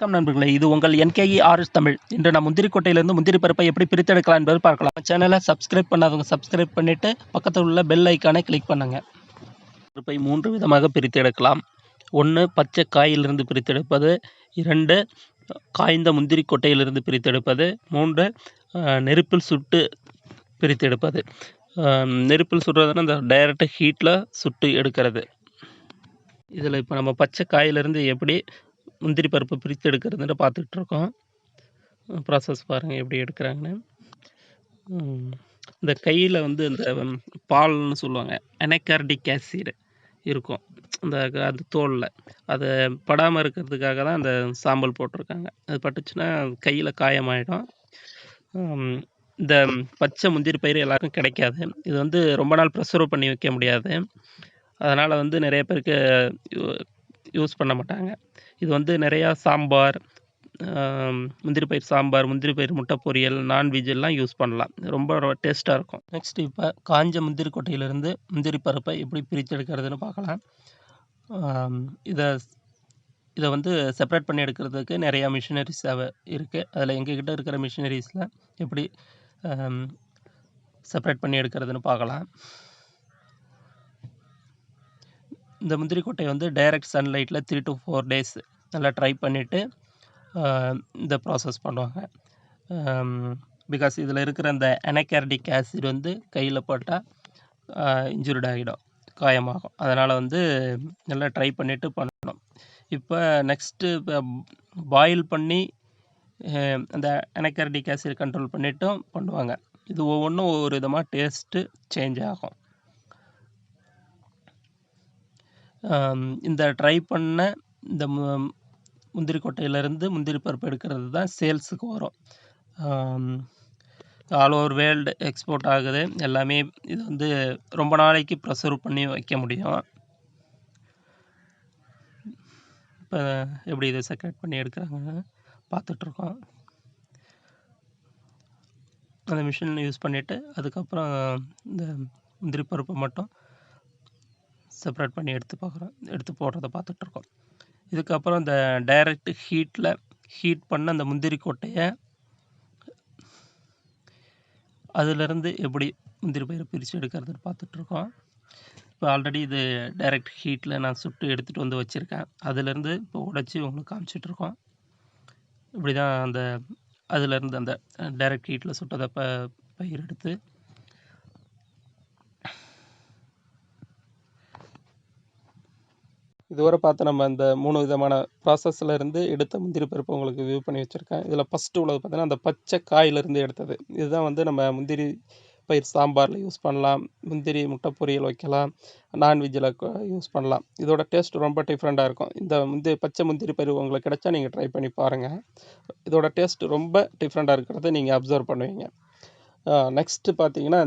வணக்கம் நண்பர்களே, இது உங்கள் NKERS தமிழ். இன்று நாம் முந்திரி கொட்டையிலிருந்து முந்திரி பருப்பை எப்படி பிரித்தெடுக்கலாம் என்பது பார்க்கலாம். சேனலை சப்ஸ்கிரைப் பண்ணாதவங்க சப்ஸ்கிரைப் பண்ணிட்டு பக்கத்தில் உள்ள பெல் ஐக்கானை கிளிக் பண்ணுங்க. பருப்பை 3 விதமாக பிரித்தெடுக்கலாம். 1 பச்சை காயிலிருந்து பிரித்தெடுப்பது, 2 காய்ந்த முந்திரி கொட்டையிலிருந்து பிரித்தெடுப்பது, 3 நெருப்பில் சுட்டு பிரித்தெடுப்பது. நெருப்பில் சுடுறதுன்னா இந்த டைரக்ட் ஹீட்டில் சுட்டு எடுக்கிறது. இதில் இப்போ நம்ம பச்சை காயிலிருந்து எப்படி முந்திரி பருப்பு பிரித்து எடுக்கிறதுன்னு பார்த்துட்ருக்கோம். ப்ராசஸ் பாருங்கள் எப்படி எடுக்கிறாங்கன்னு. இந்த கையில் வந்து இந்த பால்னு சொல்லுவாங்க, அனகார்டிக் ஆசிட் இருக்கும் அந்த தோலில். அதை படாமல் இருக்கிறதுக்காக தான் அந்த சாம்பல் போட்டிருக்காங்க. அது பட்டுச்சுன்னா கையில் காயமாயிடும். இந்த பச்சை முந்திரி பயிர் எல்லாருக்கும் கிடைக்காது. இது வந்து ரொம்ப நாள் ப்ரிசர்வ் பண்ணி வைக்க முடியாது. அதனால் வந்து நிறைய பேருக்கு யூஸ் பண்ண மாட்டாங்க. இது வந்து நிறையா சாம்பார், முந்திரி பயிர் சாம்பார், முந்திரி பயிர் முட்டை பொரியல், நான்வெஜ் எல்லாம் யூஸ் பண்ணலாம். ரொம்ப டேஸ்ட்டாக இருக்கும். நெக்ஸ்ட் இப்போ காஞ்ச முந்திரி கொட்டையிலிருந்து முந்திரி பருப்பை எப்படி பிரித்து எடுக்கிறதுன்னு பார்க்கலாம். இதை வந்து செப்பரேட் பண்ணி எடுக்கிறதுக்கு நிறையா மிஷினரிஸ் இருக்குது. அதில் எங்ககிட்ட இருக்கிற மிஷினரிஸில் எப்படி செப்பரேட் பண்ணி எடுக்கிறதுன்னு பார்க்கலாம். இந்த முந்திரி கொட்டையை வந்து டைரக்ட் சன்லைட்டில் 3 to 4 days நல்லா ட்ரை பண்ணிவிட்டு இந்த ப்ராசஸ் பண்ணுவாங்க. பிகாஸ் இதில் இருக்கிற அந்த அனகார்டிக் ஆசிட் வந்து கையில் போட்டால் இன்ஜூர்ட் ஆகிடும், காயமாகும். அதனால் வந்து நல்லா ட்ரை பண்ணிவிட்டு பண்ணணும். இப்போ நெக்ஸ்ட்டு இப்போ பாயில் பண்ணி அந்த அனகார்டிக் ஆசிட் கண்ட்ரோல் பண்ணிவிட்டும் பண்ணுவாங்க. இது ஒவ்வொன்றும் ஒவ்வொரு விதமாக டேஸ்ட்டு சேஞ்ச் ஆகும். இந்த ட்ரை பண்ண இந்த முந்திரி கொட்டையிலேருந்து முந்திரி பருப்பு எடுக்கிறது தான் சேல்ஸுக்கு வரும். ஆல் ஓவர் வேர்ல்டு எக்ஸ்போர்ட் ஆகுது எல்லாமே. இது வந்து ரொம்ப நாளைக்கு ப்ரிசர்வ் பண்ணி வைக்க முடியும். இப்போ எப்படி இதை செக்ரேட் பண்ணி எடுக்கிறாங்கன்னு பார்த்துட்ருக்கோம். அந்த மிஷின் யூஸ் பண்ணிவிட்டு அதுக்கப்புறம் இந்த முந்திரி பருப்பை மட்டும் செப்பரேட் பண்ணி எடுத்து போடுறத பார்த்துட்ருக்கோம். இதுக்கப்புறம் இந்த டைரக்ட் ஹீட் பண்ண அந்த முந்திரி கொட்டையை அதிலிருந்து எப்படி முந்திரி பயிரை பிரித்து எடுக்கிறதுன்னு பார்த்துட்ருக்கோம். இப்போ ஆல்ரெடி இது டைரக்ட் ஹீட்டில் நான் சுட்டு எடுத்துகிட்டு வந்து வச்சுருக்கேன். அதிலேருந்து இப்போ உடைச்சி உங்களுக்கு காமிச்சிட்ருக்கோம். இப்படி தான் அதிலேருந்து அந்த டைரக்ட் ஹீட்டில் சுட்டதை பயிர் எடுத்து இதுவரை பார்த்து நம்ம இந்த 3 விதமான ப்ராசஸில் இருந்து எடுத்த முந்திரி பருப்பு உங்களுக்கு வியூ பண்ணி வச்சுருக்கேன். இதில் ஃபஸ்ட்டு உள்ளது பார்த்தீங்கன்னா அந்த பச்சை காயிலிருந்து எடுத்தது. இதுதான் வந்து நம்ம முந்திரி பயிர் சாம்பாரில் யூஸ் பண்ணலாம், முந்திரி முட்டை பொரியல் வைக்கலாம், நான்வெஜ்ஜில் யூஸ் பண்ணலாம். இதோட டேஸ்ட் ரொம்ப டிஃப்ரெண்ட்டாக இருக்கும். இந்த பச்சை முந்திரி பயிர் உங்களுக்கு கிடைச்சா நீங்கள் ட்ரை பண்ணி பாருங்கள். இதோட டேஸ்ட் ரொம்ப டிஃப்ரெண்ட்டாக இருக்கிறத நீங்கள் அப்சர்வ் பண்ணுவீங்க. நெக்ஸ்ட்டு பார்த்தீங்கன்னா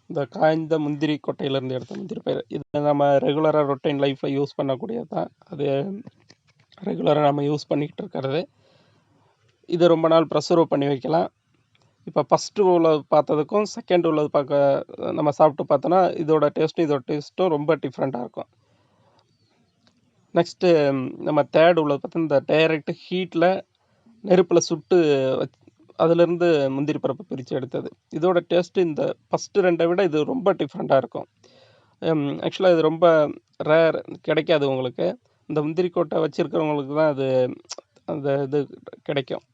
இந்த காய்ந்த முந்திரி கொட்டையிலேருந்து எடுத்த முந்திரி பயிர். இது நம்ம ரெகுலராக ரொட்டீன் லைஃப்பில் யூஸ் பண்ணக்கூடியது தான். அது ரெகுலராக நம்ம யூஸ் பண்ணிக்கிட்டு இருக்கிறது. இது ரொம்ப நாள் ப்ரிசர்வ் பண்ணி வைக்கலாம். இப்போ ஃபஸ்ட்டு உள்ளது பார்த்ததுக்கும் செகண்ட் உள்ளது நம்ம சாப்பிட்டு பார்த்தோன்னா இதோட டேஸ்ட்டும் ரொம்ப டிஃப்ரெண்ட்டாக இருக்கும். நெக்ஸ்ட்டு நம்ம தேர்ட் உள்ளது பார்த்தோன்னா இந்த டைரக்ட் ஹீட்டில் நெருப்பில் சுட்டு அதிலேருந்து முந்திரி பருப்பு பிரித்து எடுத்தது. இதோட டேஸ்ட்டு இந்த ஃபஸ்ட்டு 2 விட இது ரொம்ப டிஃப்ரெண்ட்டாக இருக்கும். ஆக்சுவலாக இது ரொம்ப ரேர், கிடைக்காது உங்களுக்கு. இந்த முந்திரி கொட்டை வச்சுருக்கிறவங்களுக்கு தான் அந்த இது கிடைக்கும்.